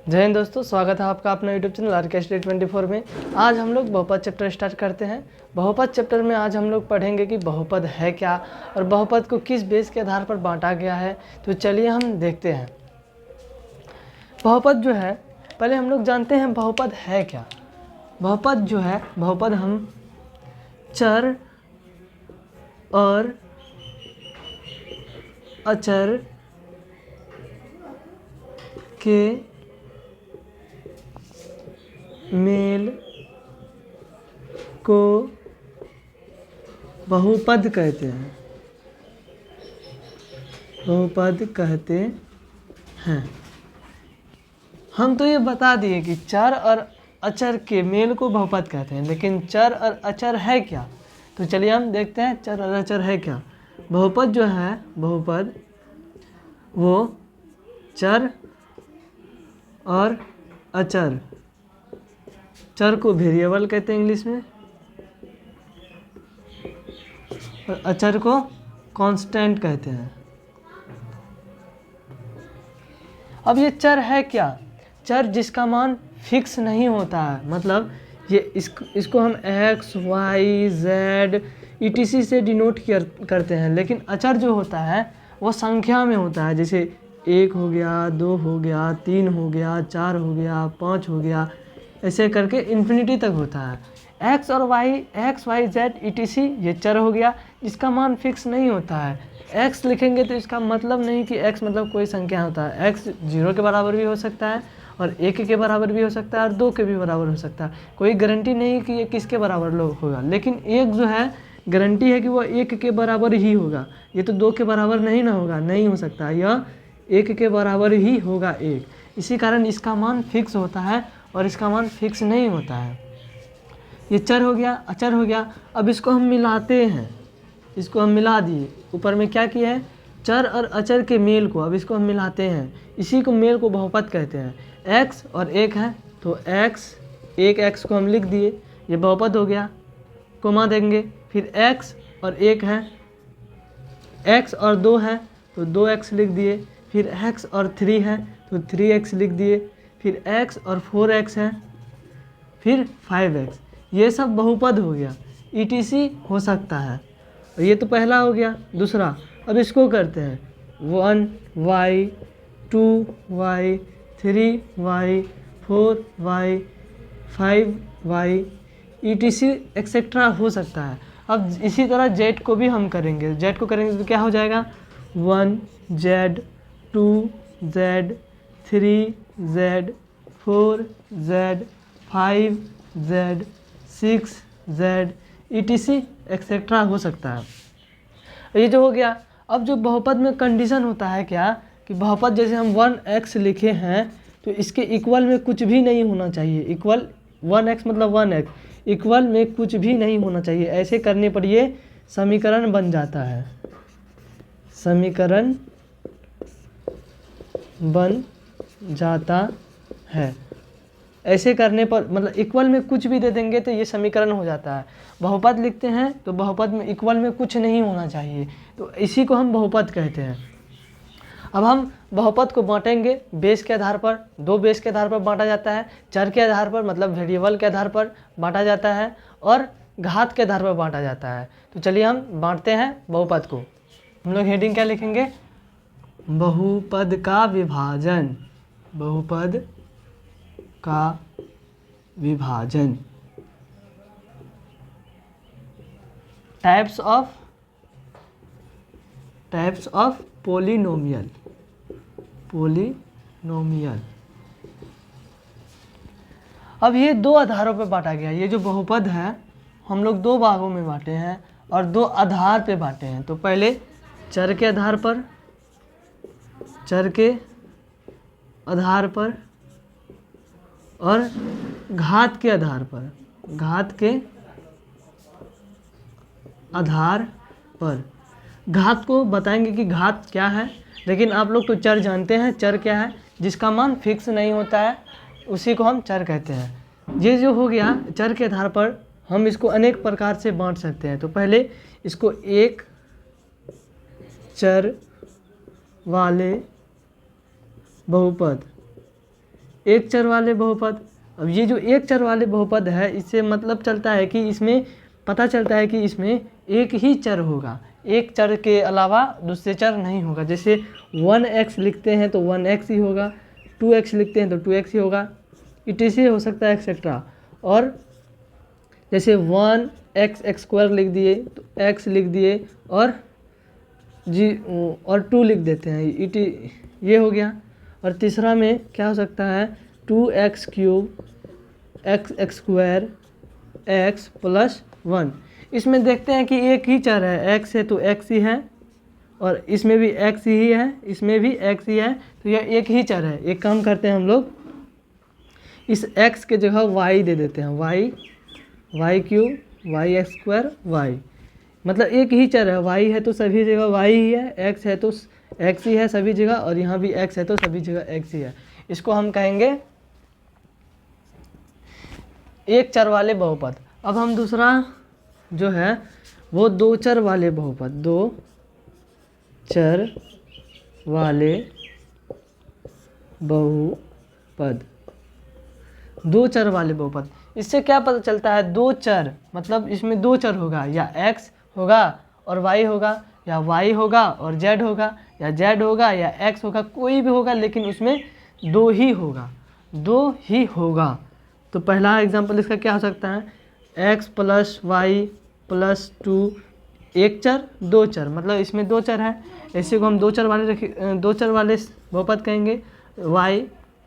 जय हिंद दोस्तों, स्वागत है आपका अपना यूट्यूब चैनल RK24 में। आज हम लोग बहुपद चैप्टर स्टार्ट करते हैं। बहुपद चैप्टर में आज हम लोग पढ़ेंगे कि बहुपद है क्या और बहुपद को किस बेस के आधार पर बांटा गया है। तो चलिए हम देखते हैं। बहुपद जो है, पहले हम लोग जानते हैं बहुपद है क्या। बहुपद जो है, बहुपद हम चर और अचर के मेल को बहुपद कहते हैं। बहुपद कहते हैं। हम तो ये बता दिए कि चर और अचर के मेल को बहुपद कहते हैं, लेकिन चर और अचर है क्या। तो चलिए हम देखते हैं चर और अचर है क्या। बहुपद जो है, बहुपद वो चर और अचर, चर को वेरिएबल कहते हैं इंग्लिश में और अचर को कांस्टेंट कहते हैं। अब ये चर है क्या? चर जिसका मान फिक्स नहीं होता है, मतलब ये इसको हम x, y, z etc से डिनोट करते हैं। लेकिन अचर जो होता है वो संख्या में होता है, जैसे 1 हो गया, 2 हो गया, 3 हो गया, 4 हो गया, 5 हो गया, ऐसे करके इन्फिनिटी तक होता है। x और y, x, y, z etc ये चर हो गया जिसका मान फिक्स नहीं होता है। x लिखेंगे तो इसका मतलब नहीं कि x मतलब कोई संख्या होता है। x 0 के बराबर भी हो सकता है और 1 के बराबर भी हो सकता है और 2 के भी बराबर हो सकता है। कोई गारंटी नहीं कि ये किसके बराबर होगा, लेकिन एक जो है गारंटी है कि वो 1 के बराबर ही होगा। ये तो 2 के बराबर नहीं ना होगा, नहीं हो सकता, यह 1 के बराबर ही होगा 1। इसी कारण इसका मान फिक्स होता है और इसका मान फिक्स नहीं होता है। ये चर हो गया, अचर हो गया। अब इसको हम मिलाते हैं, इसको हम मिला दिए। ऊपर में क्या किया है, चर और अचर के मेल को, अब इसको हम मिलाते हैं, इसी को मेल को बहुपद कहते हैं। x और 1 है तो x, 1x को हम लिख दिए, ये बहुपद हो गया। कोमा देंगे, फिर x और 1 है, x और 2 है तो 2x लिख दिए, फिर x और 3 है तो 3x लिख दिए, फिर x और 4x है, फिर 5x। ये सब बहुपद हो गया, etc हो सकता है। और ये तो पहला हो गया। दूसरा, अब इसको करते हैं 1y, 2y, 3y, 4y, 5y etc etcetera हो सकता है। अब इसी तरह z को भी हम करेंगे। z को करेंगे तो क्या हो जाएगा, 1z, 2z, 3z, 4z, 5z, 6z etc etcetera हो सकता है। ये जो हो गया। अब जो बहुपद में कंडीशन होता है क्या, कि बहुपद जैसे हम 1x लिखे हैं तो इसके इक्वल में कुछ भी नहीं होना चाहिए। इक्वल 1x मतलब 1x, इक्वल में कुछ भी नहीं होना चाहिए। ऐसे करने पर ये समीकरण बन जाता है, समीकरण बन जाता है। ऐसे करने पर मतलब इक्वल में कुछ भी दे देंगे तो ये समीकरण हो जाता है। बहुपद लिखते हैं तो बहुपद में इक्वल में कुछ नहीं होना चाहिए, तो इसी को हम बहुपद कहते हैं। अब हम बहुपद को बांटेंगे बेस के आधार पर। 2 बेस के आधार पर बांटा जाता है, चर के आधार पर मतलब वेरिएबल के आधार पर बांटा जाता है और घात के आधार पर बांटा जाता है। तो चलिए हम बांटते हैं बहुपद को। हम लोग हेडिंग क्या लिखेंगे, बहुपद का विभाजन। बहुपद का विभाजन। Types of polynomial. पोलिनोमियल। अब ये 2 आधारों पे बांटा गया। ये जो बहुपद है हम लोग 2 भागों में बांटे हैं और 2 आधार पे बांटे हैं। तो पहले चर के आधार पर, चर के आधार पर और घात के आधार पर, घात के आधार पर। घात को बताएंगे कि घात क्या है, लेकिन आप लोग तो चर जानते हैं। चर क्या है, जिसका मान फिक्स नहीं होता है, उसी को हम चर कहते हैं। ये जो हो गया चर के आधार पर, हम इसको अनेक प्रकार से बांट सकते हैं। तो पहले इसको एक चर वाले बहुपद, एक चर वाले बहुपद। अब ये जो एक चर वाले बहुपद है, इससे मतलब चलता है कि इसमें पता चलता है कि इसमें एक ही चर होगा, एक चर के अलावा दूसरे चर नहीं होगा। जैसे 1x लिखते हैं तो 1x ही होगा, 2x लिखते हैं तो 2x ही होगा, इटीसी हो सकता है एक्सेट्रा। और जैसे 1x² लिख दिए तो x लिख दिए और और 2 लिख देते हैं, ये हो गया। और तीसरा में क्या हो सकता है 2x³ x² x + 1। इसमें देखते हैं कि एक ही चर है, x है तो x ही है, और इसमें भी x ही है, इसमें भी x ही है, तो यह एक ही चर है। एक काम करते हैं हम लोग, इस x के जगह y दे देते हैं, y³ y² y, मतलब एक ही चर है, y है तो सभी जगह y ही है, x है तो x ही है सभी जगह, और यहाँ भी x है तो सभी जगह x ही है। इसको हम कहेंगे एक चर वाले बहुपद। अब हम दूसरा जो है वो दो चर वाले बहुपद, दो चर वाले बहुपद, दो चर वाले बहुपद। इससे क्या पता चलता है, दो चर मतलब इसमें दो चर होगा, या x होगा और y होगा, या y होगा और z होगा, या z होगा या x होगा, कोई भी होगा, लेकिन उसमें दो ही होगा, दो ही होगा। तो पहला एग्जांपल इसका क्या हो सकता है, x + y + 2, एक चर दो चर, मतलब इसमें दो चर है, ऐसे को हम दो चर वाले बहुपद कहेंगे। y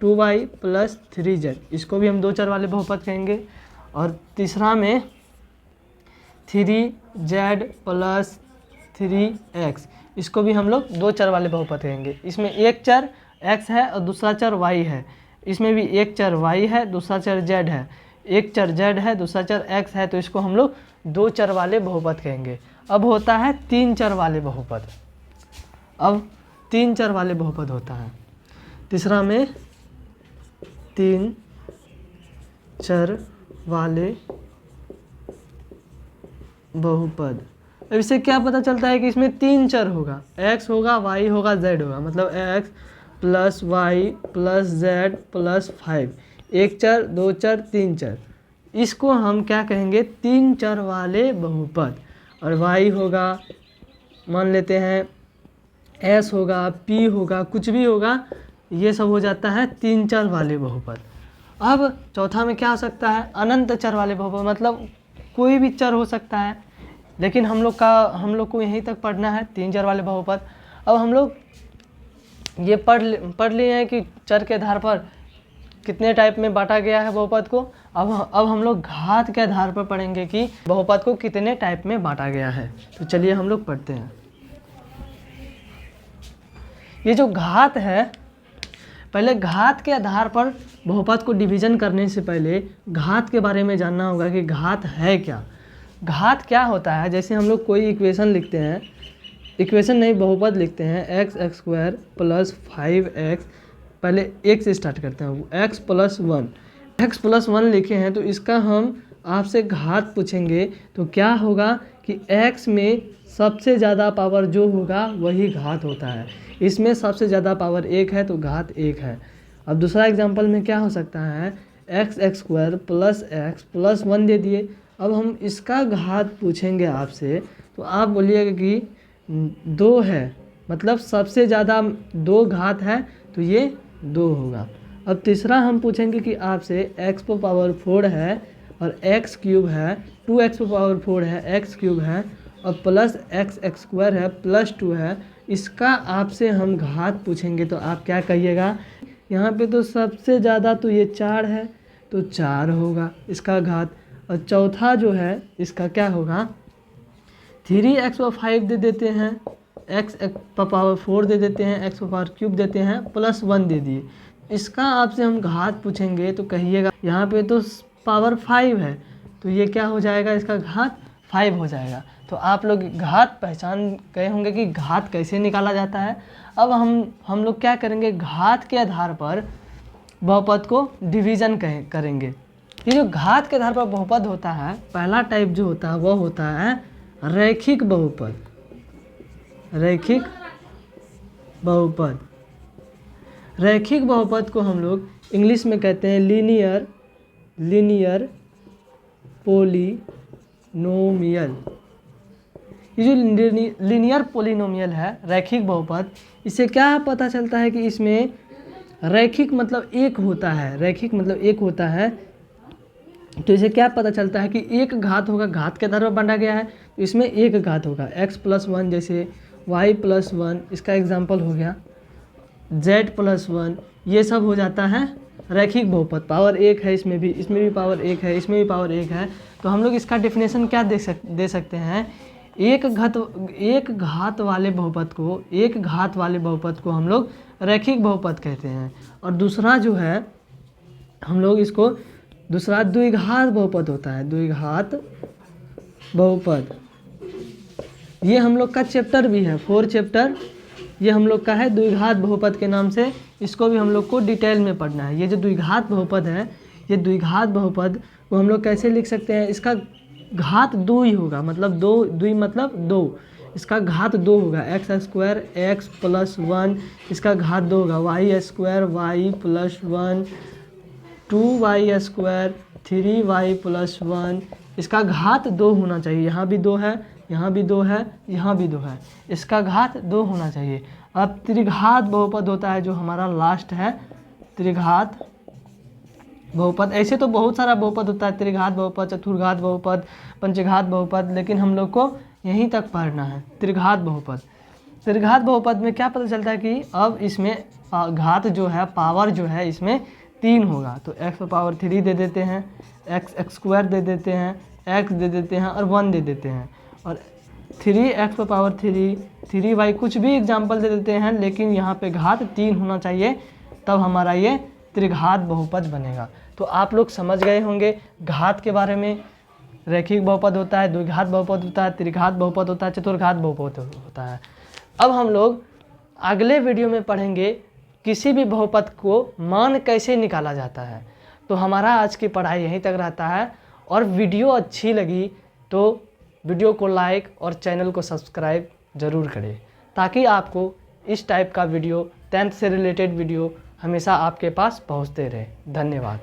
2y + 3z, इसको भी हम दो चर वाले बहुपद कहेंगे। और तीसरा में 3z + 3x, इसको भी हम लोग दो चर वाले बहुपद कहेंगे। इसमें एक चर x है और दूसरा चर y है, इसमें भी एक चर y है, दूसरा चर z है, एक चर z है, दूसरा चर x है, तो इसको हम लोग दो चर वाले बहुपद कहेंगे। अब होता है तीन चर वाले बहुपद, अब तीन चर वाले बहुपद होता है। तीसरा में तीन चर वाले बहुपद। अब इससे क्या पता चलता है कि इसमें तीन चर होगा, x होगा, y होगा, z होगा, मतलब x + y + z + 5, एक चर दो चर तीन चर, इसको हम क्या कहेंगे, तीन चर वाले बहुपद। और y होगा, मान लेते हैं s होगा, p होगा, कुछ भी होगा, ये सब हो जाता है तीन चर वाले बहुपद। अब चौथा में क्या हो सकता है, अनंत चर वाले बहुपद, मतलब कोई भी चर हो सकता है, लेकिन हम लोग को यहीं तक पढ़ना है तीन चर वाले बहुपद। अब हम लोग ये पढ़ लिए हैं कि चर के आधार पर कितने टाइप में बांटा गया है बहुपद को। अब हम लोग घात के आधार पर पढ़ेंगे कि बहुपद को कितने टाइप में बांटा गया है। तो चलिए हम लोग पढ़ते हैं। ये जो घात है, पहले घात के आधार पर बहुपद को डिवीजन करने से पहले घात के बारे में जानना होगा कि घात है क्या। घात क्या होता है, जैसे हम लोग कोई इक्वेशन लिखते हैं, इक्वेशन नहीं बहुपद लिखते हैं, x² + 5x, पहले एक से स्टार्ट करते हैं, x + 1 लिखे हैं, तो इसका हम आपसे घात पूछेंगे तो क्या होगा कि x में सबसे ज़्यादा पावर जो होगा वही घात होता है, इसमें सबसे ज़्यादा पावर एक है तो घात एक है। अब दूसरा एग्जांपल में क्या हो सकता है, x² + x + 1 दे दिए, अब हम इसका घात पूछेंगे आपसे तो आप बोलिएगा कि 2 है, मतलब सबसे ज़्यादा दो घात है तो ये 2 होगा। अब तीसरा हम पूछेंगे कि आपसे x⁴ है और x³ है, 2x⁴ है, x³ है और प्लस x² है, +2 है, इसका आपसे हम घात पूछेंगे तो आप क्या कहिएगा, यहाँ पे तो सबसे ज़्यादा तो ये 4 है तो 4 होगा इसका घात। और चौथा जो है इसका क्या होगा, 3x⁵ दे देते हैं, x⁴ दे देते हैं, x⁴ देते हैं, +1 दे दिए, इसका आपसे हम घात पूछेंगे तो कहिएगा, यहाँ पे तो पावर 5 है तो ये क्या हो जाएगा, इसका घात 5 हो जाएगा। तो आप लोग घात पहचान गए होंगे कि घात कैसे निकाला जाता है। अब हम लोग क्या करेंगे, घात के आधार पर बहुपद को डिवीज़न करेंगे। ये जो घात के आधार पर बहुपद होता है, पहला टाइप जो होता है वो होता है रैखिक बहुपद। रैखिक बहुपद, रैखिक बहुपद को हम लोग इंग्लिश में कहते हैं लीनियर पोलिनोमियल। ये जो लीनियर पोलिनोमियल है, रैखिक बहुपद, इससे क्या पता चलता है कि इसमें रैखिक मतलब एक होता है, रैखिक मतलब एक होता है। तो इसे क्या पता चलता है कि एक घात होगा, घात के आधार पर बांटा गया है तो इसमें एक घात होगा। x+1 जैसे y+1 इसका एग्जाम्पल हो गया, z+1, ये सब हो जाता है रैखिक बहुपद। पावर 1 है इसमें भी पावर 1 है, इसमें भी पावर 1 है। तो हम लोग इसका डेफिनेशन क्या दे सकते हैं, एक घात वाले बहुपद को हम लोग रैखिक बहुपद कहते हैं। और दूसरा जो है हम लोग इसको दूसरा द्विघात बहुपद होता है, द्विघात बहुपद। ये हम लोग का चैप्टर भी है, 4 चैप्टर ये हम लोग का है द्विघात बहुपद के नाम से। इसको भी हम लोग को डिटेल में पढ़ना है। ये जो द्विघात बहुपद है, ये द्विघात बहुपद को हम लोग कैसे लिख सकते हैं, इसका घात 2 ही होगा, मतलब 2 मतलब 2, इसका घात 2 होगा। x² x+1 इसका घात 2 होगा, y² y+1 2y² 3y+1 इसका घात 2 होना चाहिए। यहाँ भी 2 है, यहाँ भी 2 है, यहाँ भी 2 है, इसका घात 2 होना चाहिए। अब त्रिघात बहुपद होता है जो हमारा लास्ट है, त्रिघात बहुपद। ऐसे तो बहुत सारा बहुपद होता है, त्रिघात बहुपद, चतुर्घात बहुपद, पंचघात बहुपद, लेकिन हम लोग को यहीं तक पढ़ना है त्रिघात बहुपद। त्रिघात बहुपद में क्या पता चलता है कि अब इसमें घात जो है, पावर जो है इसमें 3 होगा। तो x⁻³ दे देते हैं, x² दे देते हैं, x दे देते हैं और 1 दे देते हैं, और 3x⁻³ 3y कुछ भी एग्जाम्पल दे देते हैं, लेकिन यहाँ पे घात 3 होना चाहिए, तब हमारा ये त्रिघात बहुपद बनेगा। तो आप लोग समझ गए होंगे घात के बारे में। रैखिक बहुपद होता है, द्विघात बहुपद होता है, त्रिघात बहुपद होता है, चतुर्घात बहुपद होता है। अब हम लोग अगले वीडियो में पढ़ेंगे किसी भी बहुपद को मान कैसे निकाला जाता है। तो हमारा आज की पढ़ाई यहीं तक रहता है। और वीडियो अच्छी लगी तो वीडियो को लाइक और चैनल को सब्सक्राइब ज़रूर करें, ताकि आपको इस टाइप का वीडियो 10th से रिलेटेड वीडियो हमेशा आपके पास पहुंचते रहे। धन्यवाद।